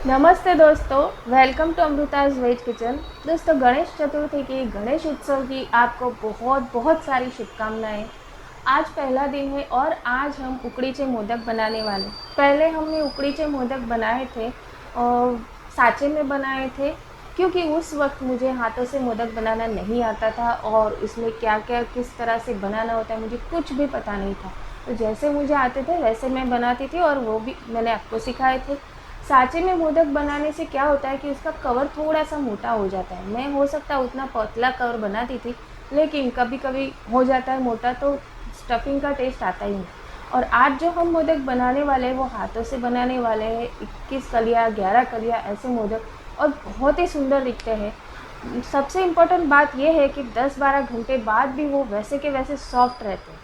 नमस्ते दोस्तों, welcome to Amrita's veg kitchen. दोस्तों, गणेश चतुर्थी की, गणेश उत्सव की आपको बहुत बहुत सारी शुभकामनाएं। आज पहला दिन है और आज हम उकड़ीचे मोदक बनाने वाले। पहले हमने उकड़ीचे मोदक बनाए थे और साँचे में बनाए थे, क्योंकि उस वक्त मुझे हाथों से मोदक बनाना नहीं आता था और इसमें क्या क्या किस तरह से बनाना होता है मुझे कुछ भी पता नहीं था। तो जैसे मुझे आते थे वैसे मैं बनाती थी और वो भी मैंने आपको सिखाए थे। साँचे में मोदक बनाने से क्या होता है कि उसका कवर थोड़ा-सा मोटा हो जाता है। मैं हो सकता है उतना पतला कवर बनाती थी, लेकिन कभी-कभी हो जाता है मोटा तो स्टफिंग का टेस्ट आता ही नहीं। और आज जो हम मोदक बनाने वाले हैं वो हाथों से बनाने वाले हैं। 21 कलियाँ, 11 कलियाँ ऐसे मोदक और बहुत ही सुंदर दिखते हैं। सबसे इम्पोर्टेंट बात ये है कि 10-12 घंटे बाद भी वो वैसे के वैसे सॉफ्ट रहते हैं।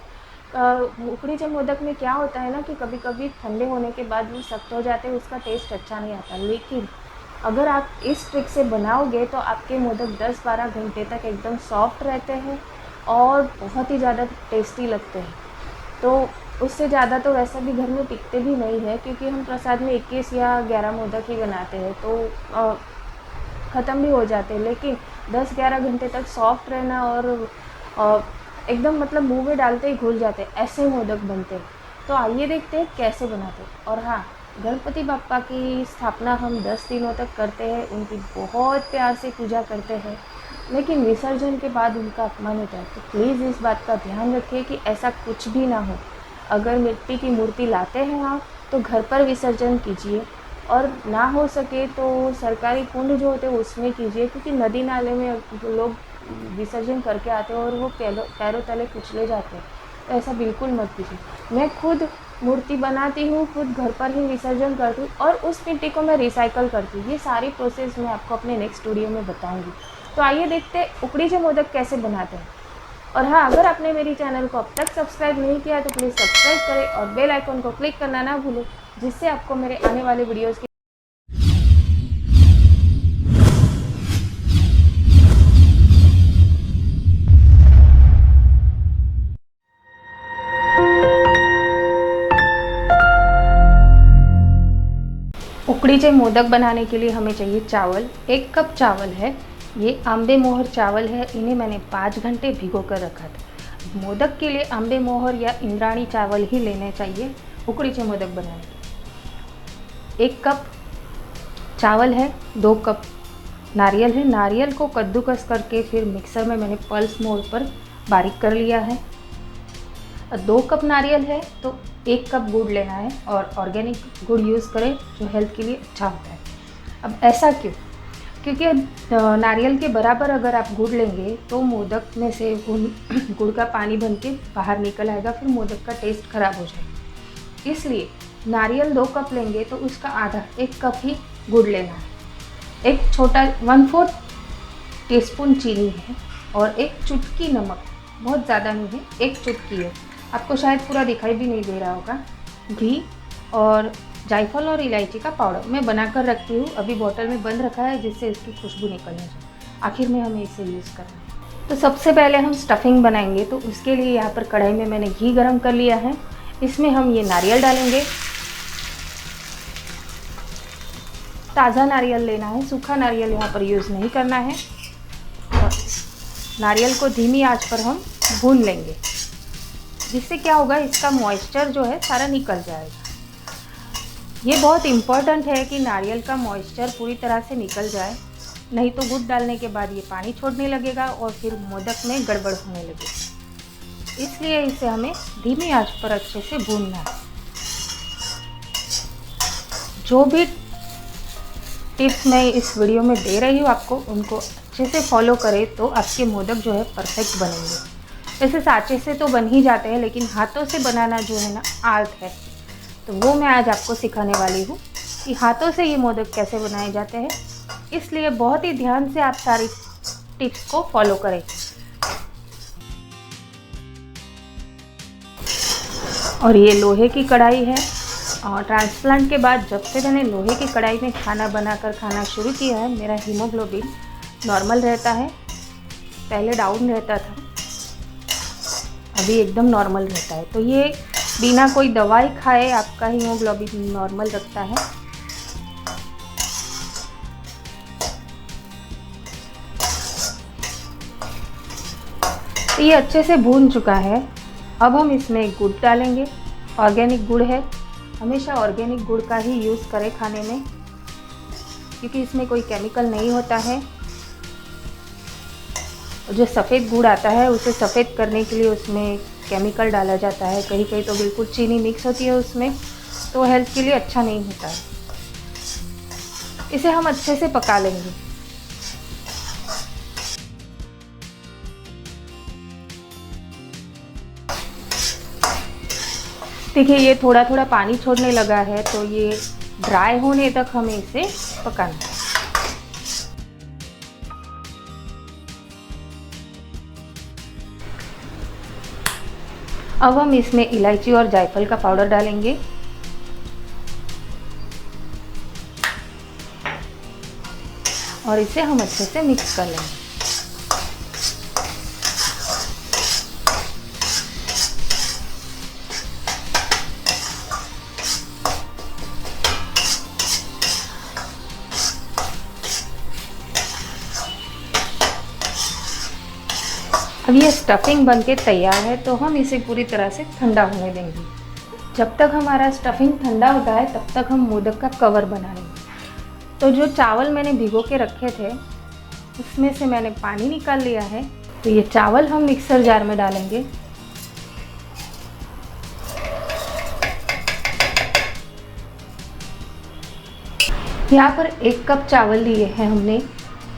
उकड़ीचे मोदक में क्या होता है ना कि कभी-कभी ठंडे होने के बाद वो सख्त हो जाते हैं, उसका टेस्ट अच्छा नहीं आता। लेकिन अगर आप इस ट्रिक से बनाओगे तो आपके मोदक 10-12 घंटे तक एकदम सॉफ्ट रहते हैं और बहुत ही ज़्यादा टेस्टी लगते हैं। तो उससे ज़्यादा तो वैसे भी घर में टिकते भी नहीं है, क्योंकि हम प्रसाद में 21 या 11 मोदक ही बनाते हैं तो ख़त्म भी हो जाते हैं। लेकिन 10-11 घंटे तक सॉफ्ट रहना और अ, एकदम मतलब मुंह में डालते ही घुल जाते हैं, ऐसे मोदक बनते हैं। तो आइए देखते हैं कैसे बनाते हैं। और हाँ, गणपति बप्पा की स्थापना हम 10 दिनों तक करते हैं, उनकी बहुत प्यार से पूजा करते हैं, लेकिन विसर्जन के बाद उनका अपमान होता है। तो प्लीज़ इस बात का ध्यान रखिए कि ऐसा कुछ भी ना हो। अगर मिट्टी की मूर्ति लाते हैं आप तो घर पर विसर्जन कीजिए, और ना हो सके तो सरकारी कुंड जो होते हैं उसमें कीजिए, क्योंकि नदी नाले में लोग विसर्जन करके आते हैं और वो पैरों तले कुचले जाते हैं। तो ऐसा बिल्कुल मत कीजिए। मैं खुद मूर्ति बनाती हूँ, खुद घर पर ही विसर्जन करती हूँ और उस मिट्टी को मैं रिसाइकल करती हूँ। ये सारी प्रोसेस मैं आपको अपने नेक्स्ट वीडियो में बताऊँगी। तो आइए देखते हैं उकड़ीचे मोदक कैसे बनाते हैं। और हाँ, अगर आपने मेरी चैनल को अब तक सब्सक्राइब नहीं किया तो प्लीज़ सब्सक्राइब करें और बेल आइकन को क्लिक करना ना भूलें, जिससे आपको मेरे आने वाले वीडियोज़ की उकड़ीचे मोदक बनाने के लिए हमें चाहिए चावल। 1 कप चावल है। ये आंबे मोहर चावल है, इन्हें मैंने 5 घंटे भिगो कर रखा था। मोदक के लिए आंबे मोहर या इंद्राणी चावल ही लेने चाहिए उकड़ीचे मोदक बनाने के। 1 कप चावल है, 2 कप नारियल है। नारियल को कद्दूकस करके फिर मिक्सर में मैंने पल्स मोड पर बारीक कर लिया है। 2 कप नारियल है तो 1 कप गुड़ लेना है, और ऑर्गेनिक गुड़ यूज़ करें जो हेल्थ के लिए अच्छा होता है। अब ऐसा क्यों? क्योंकि नारियल के बराबर अगर आप गुड़ लेंगे तो मोदक में से गुड़ का पानी बन के बाहर निकल आएगा, फिर मोदक का टेस्ट ख़राब हो जाएगा। इसलिए नारियल 2 कप लेंगे तो उसका आधा 1 कप ही गुड़ लेना है। एक छोटा 1/4 टीस्पून चीनी है और एक चुटकी नमक, बहुत ज़्यादा नहीं है, एक चुटकी है, आपको शायद पूरा दिखाई भी नहीं दे रहा होगा। घी और जायफल और इलायची का पाउडर मैं बनाकर रखती हूँ, अभी बॉटल में बंद रखा है जिससे इसकी खुशबू निकलने जाए। आखिर में हमें इसे यूज़ करना है। तो सबसे पहले हम स्टफिंग बनाएंगे, तो उसके लिए यहाँ पर कढ़ाई में मैंने घी गरम कर लिया है। इसमें हम ये नारियल डालेंगे। ताज़ा नारियल लेना है, सूखा नारियल यहाँ पर यूज़ नहीं करना है। और नारियल को धीमी आंच पर हम भून लेंगे, जिससे क्या होगा, इसका मॉइस्चर जो है सारा निकल जाएगा। ये बहुत इम्पॉर्टेंट है कि नारियल का मॉइस्चर पूरी तरह से निकल जाए, नहीं तो गुड़ डालने के बाद ये पानी छोड़ने लगेगा और फिर मोदक में गड़बड़ होने लगेगी। इसलिए इसे हमें धीमी आंच पर अच्छे से भूनना है। जो भी टिप्स मैं इस वीडियो में दे रही हूँ आपको, उनको अच्छे से फॉलो करें तो आपके मोदक जो है परफेक्ट बनेंगे। वैसे साँचे से तो बन ही जाते हैं, लेकिन हाथों से बनाना जो है ना आर्ट है, तो वो मैं आज आपको सिखाने वाली हूँ कि हाथों से ये मोदक कैसे बनाए जाते हैं। इसलिए बहुत ही ध्यान से आप सारी टिप्स को फॉलो करें। और ये लोहे की कढ़ाई है, और ट्रांसप्लांट के बाद जब से मैंने लोहे की कढ़ाई में खाना बनाकर खाना शुरू किया है, मेरा हीमोग्लोबिन नॉर्मल रहता है। पहले डाउन रहता था, अभी एकदम नॉर्मल रहता है। तो ये बिना कोई दवाई खाए आपका हीमोग्लोबिन नॉर्मल रखता है। तो ये अच्छे से भून चुका है। अब हम इसमें गुड़ डालेंगे। ऑर्गेनिक गुड़ है, हमेशा ऑर्गेनिक गुड़ का ही यूज़ करें खाने में, क्योंकि इसमें कोई केमिकल नहीं होता है। जो सफ़ेद गुड़ आता है उसे सफ़ेद करने के लिए उसमें केमिकल डाला जाता है। कहीं कहीं तो बिल्कुल चीनी मिक्स होती है उसमें, तो हेल्थ के लिए अच्छा नहीं होता है। इसे हम अच्छे से पका लेंगे। देखिए ये थोड़ा थोड़ा पानी छोड़ने लगा है, तो ये ड्राई होने तक हमें इसे पकाना है। अब हम इसमें इलायची और जायफल का पाउडर डालेंगे। और इसे हम अच्छे से मिक्स कर लेंगे। अब ये स्टफिंग बनके तैयार है, तो हम इसे पूरी तरह से ठंडा होने देंगे। जब तक हमारा स्टफिंग ठंडा होता है तब तक हम मोदक का कवर बना लेंगे। तो जो चावल मैंने भिगो के रखे थे उसमें से मैंने पानी निकाल लिया है। तो ये चावल हम मिक्सर जार में डालेंगे। यहाँ पर 1 कप चावल लिए हैं हमने,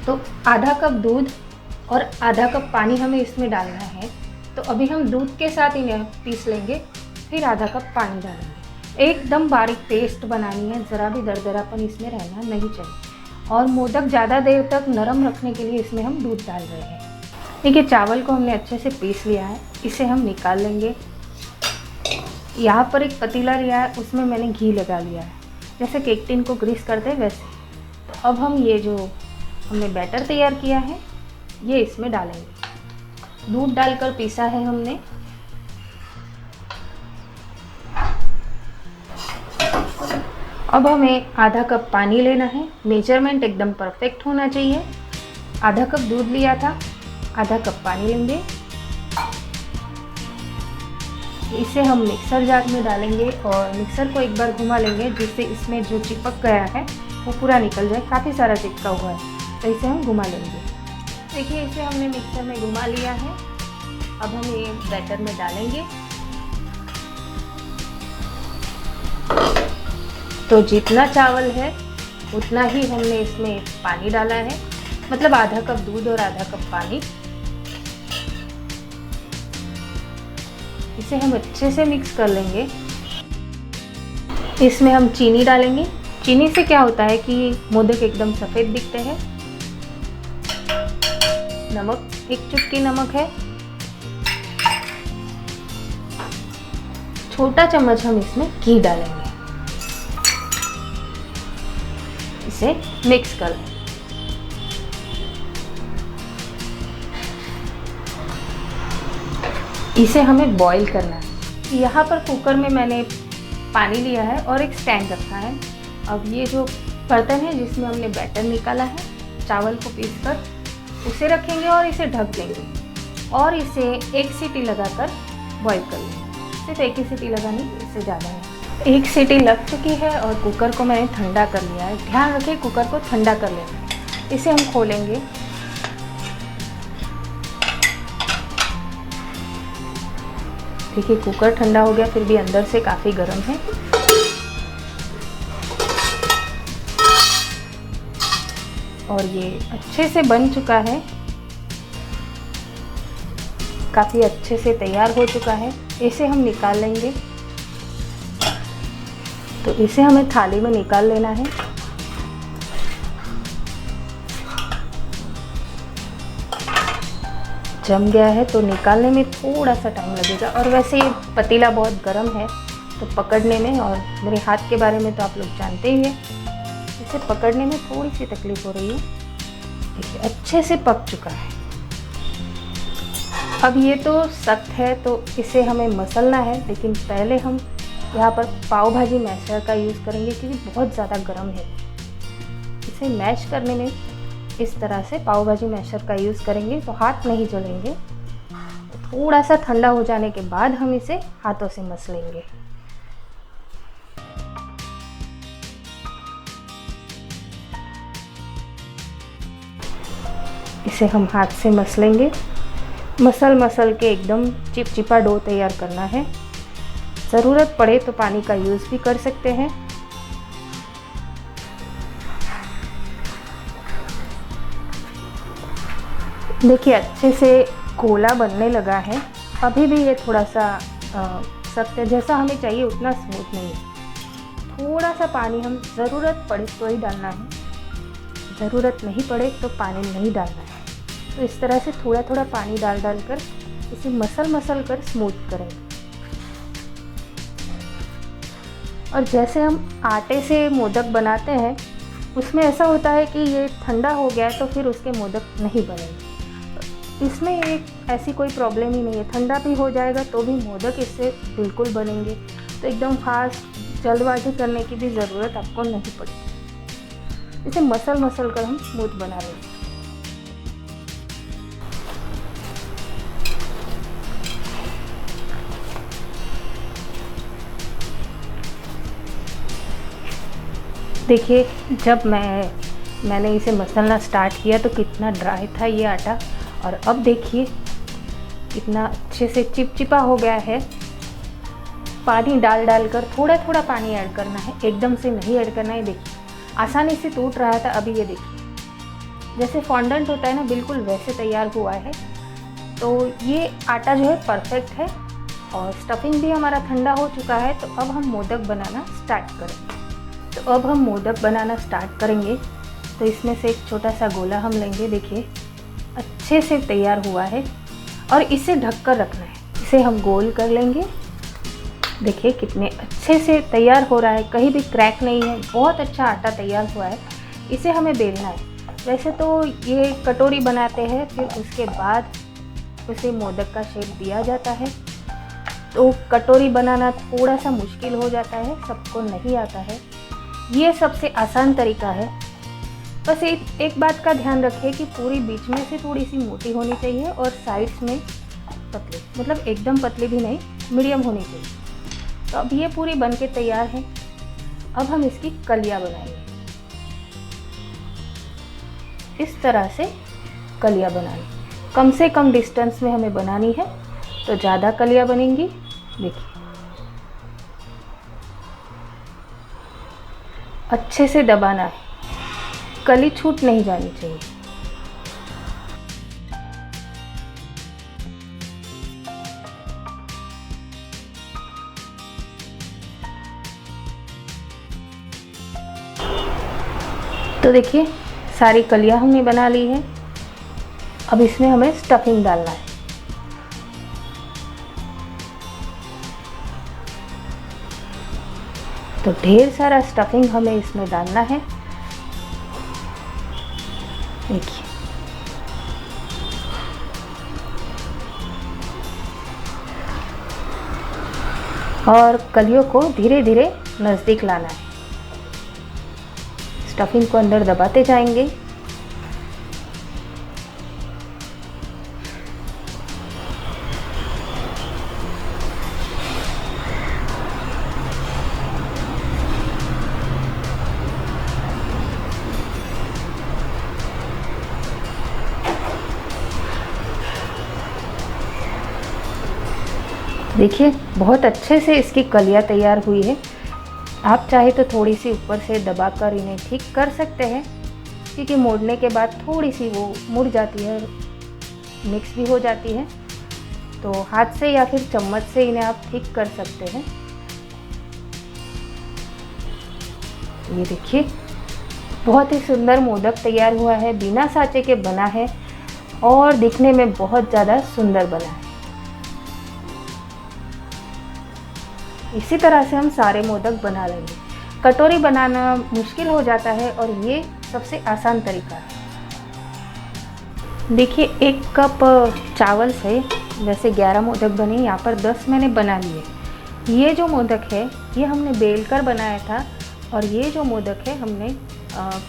तो आधा कप दूध और आधा कप पानी हमें इसमें डालना है। तो अभी हम दूध के साथ इन्हें पीस लेंगे, फिर आधा कप पानी डालेंगे। एकदम बारीक पेस्ट बनानी है, ज़रा भी दरदरापन इसमें रहना नहीं चाहिए। और मोदक ज़्यादा देर तक नरम रखने के लिए इसमें हम दूध डाल रहे हैं। देखिए चावल को हमने अच्छे से पीस लिया है, इसे हम निकाल लेंगे। यहाँ पर एक पतीला लिया है, उसमें मैंने घी लगा लिया है, जैसे केक टिन को ग्रीस करते हैं वैसे। तो अब हम ये जो हमने बैटर तैयार किया है ये इसमें डालेंगे। दूध डालकर पीसा है हमने। अब हमें आधा कप पानी लेना है, मेजरमेंट एकदम परफेक्ट होना चाहिए। आधा कप दूध लिया था, आधा कप पानी लेंगे। इसे हम मिक्सर जार में डालेंगे और मिक्सर को एक बार घुमा लेंगे, जिससे इसमें जो चिपक गया है वो पूरा निकल जाए। काफ़ी सारा चिपका हुआ है, तो इसे हम घुमा लेंगे। देखिए इसे हमने मिक्सर में घुमा लिया है। अब हम ये बैटर में डालेंगे। तो जितना चावल है उतना ही हमने इसमें पानी डाला है, मतलब आधा कप दूध और आधा कप पानी। इसे हम अच्छे से मिक्स कर लेंगे। इसमें हम चीनी डालेंगे। चीनी से क्या होता है कि मोदक एकदम सफ़ेद दिखते हैं। नमक, 1 चुटकी नमक है। छोटा चम्मच हम इसमें घी डालेंगे। इसे मिक्स कर लें। इसे हमें बॉईल करना है। यहाँ पर कुकर में मैंने पानी लिया है और एक स्टैंड रखा है। अब ये जो बर्तन है जिसमें हमने बैटर निकाला है चावल को पीसकर, उसे रखेंगे और इसे ढक देंगे और इसे 1 सीटी लगाकर बॉईल कर लेंगे। सिर्फ 1 ही सीटी लगानी, इससे ज़्यादा है। 1 सीटी लग चुकी है और कुकर को मैंने ठंडा कर लिया है। ध्यान रखें कुकर को ठंडा कर लेना है। इसे हम खोलेंगे। देखिए कुकर ठंडा हो गया, फिर भी अंदर से काफ़ी गर्म है। और ये अच्छे से बन चुका है, काफ़ी अच्छे से तैयार हो चुका है। इसे हम निकाल लेंगे। तो इसे हमें थाली में निकाल लेना है। जम गया है तो निकालने में थोड़ा सा टाइम लगेगा, और वैसे ये पतीला बहुत गर्म है तो पकड़ने में, और मेरे हाथ के बारे में तो आप लोग जानते ही हैं, इसे पकड़ने में थोड़ी सी तकलीफ़ हो रही है। देखिए अच्छे से पक चुका है। अब ये तो सख्त है तो इसे हमें मसलना है, लेकिन पहले हम यहाँ पर पाव भाजी मैशर का यूज़ करेंगे क्योंकि बहुत ज़्यादा गर्म है। इसे मैश करने में इस तरह से पाव भाजी मैशर का यूज़ करेंगे तो हाथ नहीं जलेंगे। थोड़ा सा ठंडा हो जाने के बाद हम इसे हाथों से मस लेंगे। इसे हम हाथ से मस लेंगे। मसल के एकदम चिपचिपा डो तैयार करना है। ज़रूरत पड़े तो पानी का यूज़ भी कर सकते हैं। देखिए अच्छे से गोला बनने लगा है। अभी भी ये थोड़ा सा सख्त है, जैसा हमें चाहिए उतना स्मूथ नहीं है। थोड़ा सा पानी हम ज़रूरत पड़े तो ही डालना है, ज़रूरत नहीं पड़े तो पानी नहीं डालना है। तो इस तरह से थोड़ा थोड़ा पानी डाल कर इसे मसल कर स्मूथ करेंगे। और जैसे हम आटे से मोदक बनाते हैं उसमें ऐसा होता है कि ये ठंडा हो गया तो फिर उसके मोदक नहीं बनेंगे। इसमें एक ऐसी कोई प्रॉब्लम ही नहीं है, ठंडा भी हो जाएगा तो भी मोदक इससे बिल्कुल बनेंगे। तो एकदम फास्ट जल्दबाजी करने की भी ज़रूरत आपको नहीं पड़ेगी। इसे मसल कर हम स्मूथ बना लेंगे। देखिए जब मैंने इसे मसलना स्टार्ट किया तो कितना ड्राई था ये आटा, और अब देखिए कितना अच्छे से चिपचिपा हो गया है। पानी डाल कर थोड़ा थोड़ा पानी ऐड करना है, एकदम से नहीं ऐड करना है। देखिए आसानी से टूट रहा था, अभी ये देखिए जैसे फॉन्डेंट होता है ना, बिल्कुल वैसे तैयार हुआ है। तो ये आटा जो है परफेक्ट है और स्टफिंग भी हमारा ठंडा हो चुका है। तो अब हम मोदक बनाना स्टार्ट करेंगे। तो इसमें से एक छोटा सा गोला हम लेंगे। देखिए अच्छे से तैयार हुआ है और इसे ढक कर रखना है। इसे हम गोल कर लेंगे। देखिए कितने अच्छे से तैयार हो रहा है, कहीं भी क्रैक नहीं है, बहुत अच्छा आटा तैयार हुआ है। इसे हमें बेलना है। वैसे तो ये कटोरी बनाते हैं, फिर उसके बाद उसे मोदक का शेप दिया जाता है। तो कटोरी बनाना थोड़ा सा मुश्किल हो जाता है, सबको नहीं आता है। ये सबसे आसान तरीका है। बस एक बात का ध्यान रखिए कि पूरी बीच में से थोड़ी सी मोटी होनी चाहिए और साइड्स में पतली, मतलब एकदम पतली भी नहीं, मीडियम होनी चाहिए। तो अब ये पूरी बन के तैयार है। अब हम इसकी कलियां बनाएंगे। इस तरह से कलियां बनानी, कम से कम डिस्टेंस में हमें बनानी है तो ज़्यादा कलियां बनेंगी। देखिए अच्छे से दबाना है, कली छूट नहीं जानी चाहिए। तो देखिए सारी कलियां हमने बना ली है। अब इसमें हमें स्टफिंग डालना है। तो ढेर सारा स्टफिंग हमें इसमें डालना है। देखिए और कलियों को धीरे धीरे नज़दीक लाना है। स्टफिंग को अंदर दबाते जाएंगे। देखिए बहुत अच्छे से इसकी कलियां तैयार हुई है। आप चाहे तो थोड़ी सी ऊपर से दबाकर इन्हें ठीक कर सकते हैं, क्योंकि मोड़ने के बाद थोड़ी सी वो मुड़ जाती है, मिक्स भी हो जाती है। तो हाथ से या फिर चम्मच से इन्हें आप ठीक कर सकते हैं। ये देखिए बहुत ही सुंदर मोदक तैयार हुआ है, बिना साँचे के बना है और दिखने में बहुत ज़्यादा सुंदर बना है। इसी तरह से हम सारे मोदक बना लेंगे। कटोरी बनाना मुश्किल हो जाता है और ये सबसे आसान तरीका है। देखिए 1 कप चावल से जैसे 11 मोदक बने, यहाँ पर 10 मैंने बना लिए। ये जो मोदक है ये हमने बेल कर बनाया था और ये जो मोदक है हमने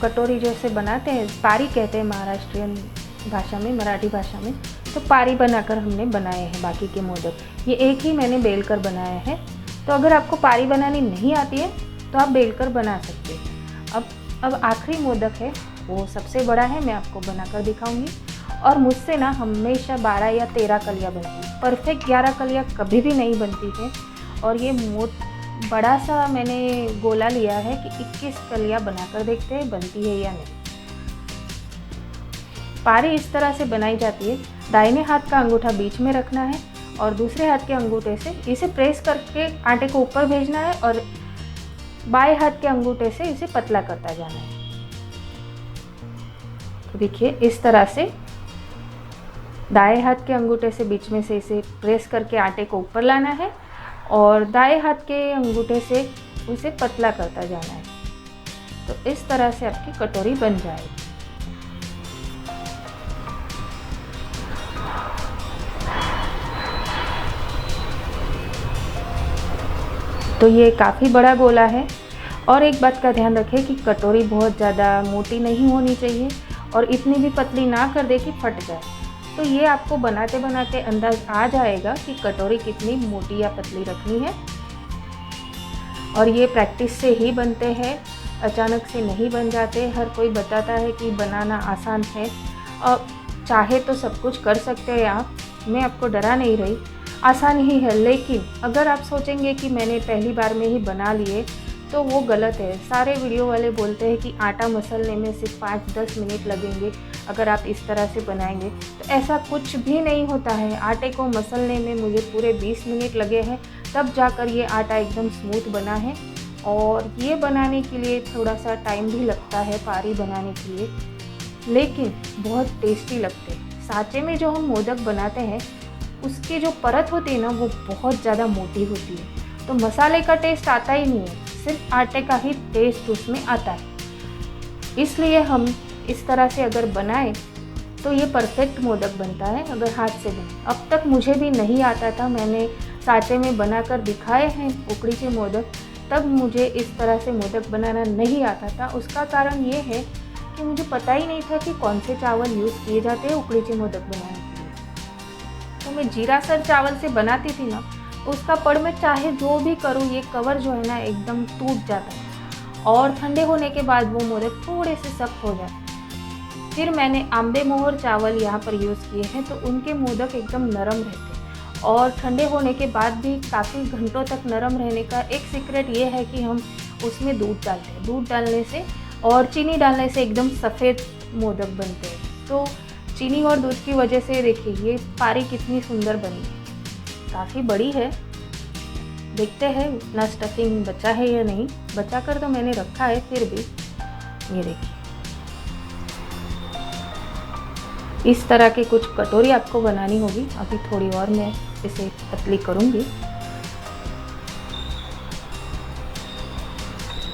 कटोरी जैसे बनाते हैं, पारी कहते हैं महाराष्ट्रियन भाषा में, मराठी भाषा में, तो पारी बनाकर हमने बनाए हैं बाकी के मोदक। ये एक ही मैंने बेलकर बनाया है। तो अगर आपको पारी बनानी नहीं आती है तो आप बेलकर बना सकते हैं। अब आखिरी मोदक है, वो सबसे बड़ा है, मैं आपको बनाकर दिखाऊंगी। और मुझसे ना हमेशा 12 या 13 कलियाँ बनती हैं, परफेक्ट 11 कलियाँ कभी भी नहीं बनती है। और ये बड़ा सा मैंने गोला लिया है कि 21 कलियाँ बनाकर देखते हैं बनती है या नहीं। पारी इस तरह से बनाई जाती है, दाहिने हाथ का अंगूठा बीच में रखना है और दूसरे हाथ के अंगूठे से इसे प्रेस करके आटे को ऊपर भेजना है और बाएं हाथ के अंगूठे से इसे पतला करता जाना है। तो देखिए इस तरह से दाएं हाथ के अंगूठे से बीच में से इसे प्रेस करके आटे को ऊपर लाना है और दाएं हाथ के अंगूठे से उसे पतला करता जाना है। तो इस तरह से आपकी कटोरी बन जाएगी। तो ये काफ़ी बड़ा गोला है। और एक बात का ध्यान रखें कि कटोरी बहुत ज़्यादा मोटी नहीं होनी चाहिए और इतनी भी पतली ना कर दे कि फट जाए। तो ये आपको बनाते बनाते अंदाज़ आ जाएगा कि कटोरी कितनी मोटी या पतली रखनी है। और ये प्रैक्टिस से ही बनते हैं, अचानक से नहीं बन जाते। हर कोई बताता है कि बनाना आसान है और चाहे तो सब कुछ कर सकते हैं आप। मैं आपको डरा नहीं रही, आसान ही है। लेकिन अगर आप सोचेंगे कि मैंने पहली बार में ही बना लिए तो वो गलत है। सारे वीडियो वाले बोलते हैं कि आटा मसलने में सिर्फ 5-10 मिनट लगेंगे अगर आप इस तरह से बनाएंगे। तो ऐसा कुछ भी नहीं होता है। आटे को मसलने में मुझे पूरे 20 मिनट लगे हैं, तब जाकर ये आटा एकदम स्मूथ बना है। और ये बनाने के लिए थोड़ा सा टाइम भी लगता है, पारी बनाने के लिए, लेकिन बहुत टेस्टी लगते हैं। सांचे में जो हम मोदक बनाते हैं उसकी जो परत होती है ना वो बहुत ज़्यादा मोटी होती है, तो मसाले का टेस्ट आता ही नहीं है, सिर्फ आटे का ही टेस्ट उसमें आता है। इसलिए हम इस तरह से अगर बनाएं तो ये परफेक्ट मोदक बनता है अगर हाथ से बने। अब तक मुझे भी नहीं आता था, मैंने सांचे में बनाकर दिखाए हैं उकड़ी के मोदक, तब मुझे इस तरह से मोदक बनाना नहीं आता था। उसका कारण ये है कि मुझे पता ही नहीं था कि कौन से चावल यूज़ किए जाते हैं उकड़ी के मोदक बनाने के लिए। तो मैं जीरा सर चावल से बनाती थी ना, उसका पड़ मैं चाहे जो भी करूँ ये कवर जो है ना एकदम टूट जाता है और ठंडे होने के बाद वो मोदक थोड़े से सख्त हो जाते हैं। फिर मैंने आंबे मोहर चावल यहाँ पर यूज़ किए हैं तो उनके मोदक एकदम नरम रहते हैं और ठंडे होने के बाद भी काफ़ी घंटों तक नरम रहने का एक सीक्रेट ये है कि हम उसमें दूध डालते हैं। दूध डालने से और चीनी डालने से एकदम सफ़ेद मोदक बनते हैं। तो चीनी और दूध की वजह से देखिए ये पारी कितनी सुंदर बनी है, काफ़ी बड़ी है। देखते हैं उतना स्टफिंग बचा है या नहीं, बचा कर तो मैंने रखा है, फिर भी ये देखिए इस तरह की कुछ कटोरी आपको बनानी होगी। अभी थोड़ी और मैं इसे पतली करूँगी।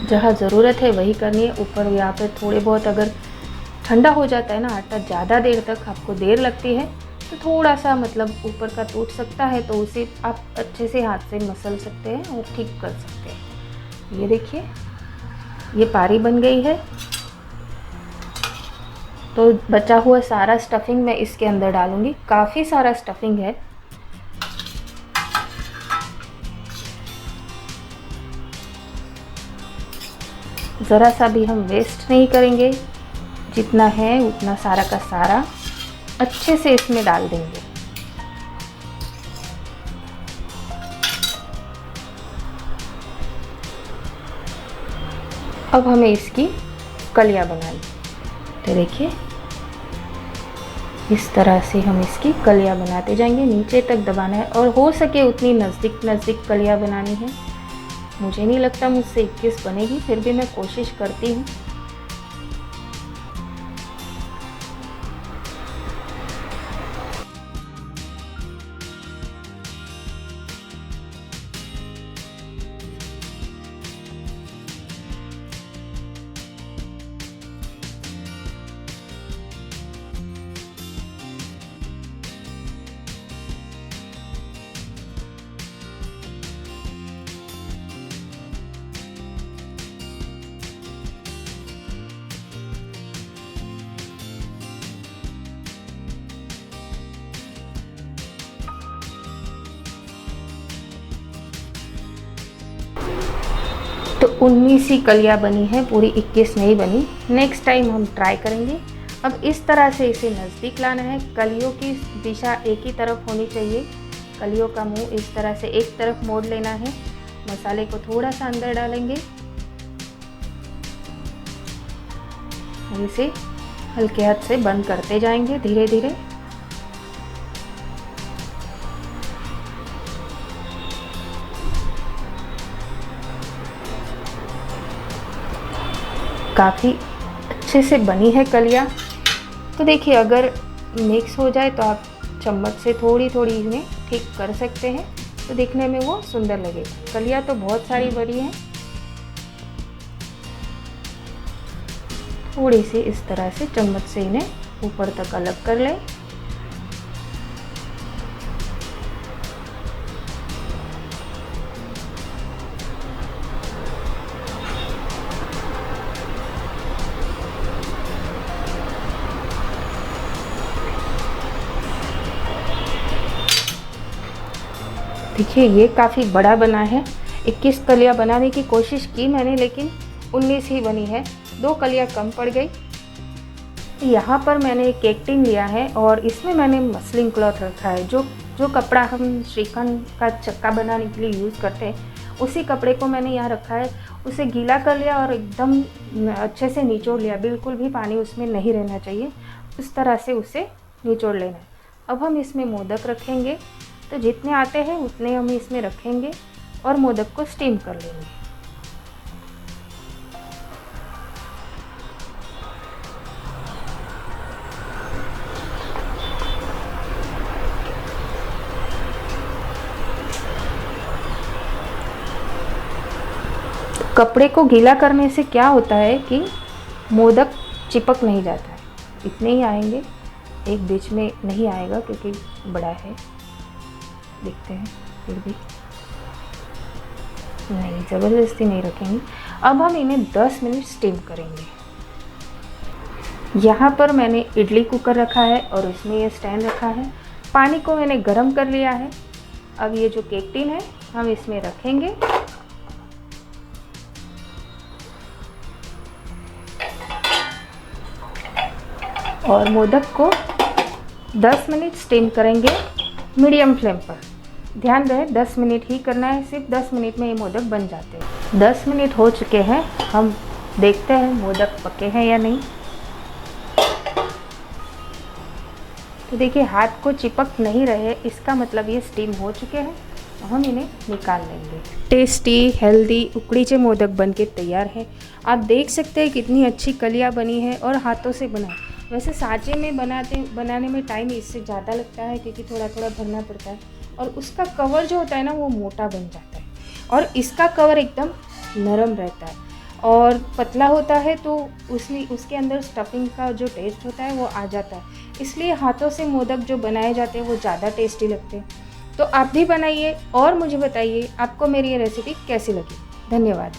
जहाँ ज़रूरत है वही करनी है। ऊपर यहाँ पे थोड़े बहुत अगर ठंडा हो जाता है ना आटा, ज़्यादा देर तक आपको देर लगती है तो थोड़ा सा मतलब ऊपर का टूट सकता है, तो उसे आप अच्छे से हाथ से मसल सकते हैं और ठीक कर सकते हैं। ये देखिए ये पारी बन गई है। तो बचा हुआ सारा स्टफिंग मैं इसके अंदर डालूंगी। काफ़ी सारा स्टफिंग है। ज़रा सा भी हम वेस्ट नहीं करेंगे, जितना है उतना सारा का सारा अच्छे से इसमें डाल देंगे। अब हमें इसकी कलियां बनानी। तो देखिए इस तरह से हम इसकी कलियां बनाते जाएंगे, नीचे तक दबाना है और हो सके उतनी नज़दीक नज़दीक कलियां बनानी है। मुझे नहीं लगता मुझसे 21 बनेगी, फिर भी मैं कोशिश करती हूँ। तो 19 ही कलियाँ बनी हैं, पूरी 21 नहीं बनी। नेक्स्ट टाइम हम ट्राई करेंगे। अब इस तरह से इसे नज़दीक लाना है। कलियों की दिशा एक ही तरफ होनी चाहिए। कलियों का मुंह इस तरह से एक तरफ मोड़ लेना है। मसाले को थोड़ा सा अंदर डालेंगे और इसे हल्के हाथ से बंद करते जाएंगे धीरे धीरे। काफ़ी अच्छे से बनी है कलियाँ। तो देखिए, अगर मिक्स हो जाए तो आप चम्मच से थोड़ी थोड़ी इन्हें ठीक कर सकते हैं, तो देखने में वो सुंदर लगेगा। कलियाँ तो बहुत सारी बड़ी हैं। थोड़ी सी इस तरह से चम्मच से इन्हें ऊपर तक अलग कर लें। देखिए, ये काफ़ी बड़ा बना है। 21 कलियाँ बनाने की कोशिश की मैंने, लेकिन 19 ही बनी है। 2 कलियाँ कम पड़ गई। यहाँ पर मैंने एक केक टिन लिया है और इसमें मैंने मसलिन क्लॉथ रखा है। जो कपड़ा हम श्रीखंड का चक्का बनाने के लिए यूज़ करते हैं, उसी कपड़े को मैंने यहाँ रखा है। उसे गीला कर लिया और एकदम अच्छे से निचोड़ लिया। बिल्कुल भी पानी उसमें नहीं रहना चाहिए। इस तरह से उसे निचोड़ लेना है। अब हम इसमें मोदक रखेंगे। तो जितने आते हैं उतने हम इसमें रखेंगे और मोदक को स्टीम कर लेंगे। कपड़े को गीला करने से क्या होता है कि मोदक चिपक नहीं जाता है। इतने ही आएंगे, एक बीच में नहीं आएगा क्योंकि बड़ा है। देखते हैं, फिर भी नहीं, ज़बरदस्ती नहीं रखेंगे। अब हम इन्हें 10 मिनट स्टीम करेंगे। यहाँ पर मैंने इडली कुकर रखा है और उसमें ये स्टैंड रखा है। पानी को मैंने गर्म कर लिया है। अब ये जो केक टिन है हम इसमें रखेंगे और मोदक को 10 मिनट स्टीम करेंगे मीडियम फ्लेम पर। ध्यान रहे 10 मिनट ही करना है, सिर्फ 10 मिनट में ये मोदक बन जाते हैं। 10 मिनट हो चुके हैं। हम देखते हैं मोदक पके हैं या नहीं। तो देखिए, हाथ को चिपक नहीं रहे, इसका मतलब ये स्टीम हो चुके हैं। तो हम इन्हें निकाल लेंगे। टेस्टी हेल्दी उकड़ीचे मोदक बनके तैयार है। आप देख सकते हैं कितनी अच्छी कलियाँ बनी है और हाथों से बना। वैसे साँचे में बनाने में टाइम इससे ज़्यादा लगता है क्योंकि थोड़ा थोड़ा भरना पड़ता है और उसका कवर जो होता है ना, वो मोटा बन जाता है और इसका कवर एकदम नरम रहता है और पतला होता है, तो उसके अंदर स्टफिंग का जो टेस्ट होता है वो आ जाता है। इसलिए हाथों से मोदक जो बनाए जाते हैं वो ज़्यादा टेस्टी लगते हैं। तो आप भी बनाइए और मुझे बताइए आपको मेरी ये रेसिपी कैसी लगी। धन्यवाद।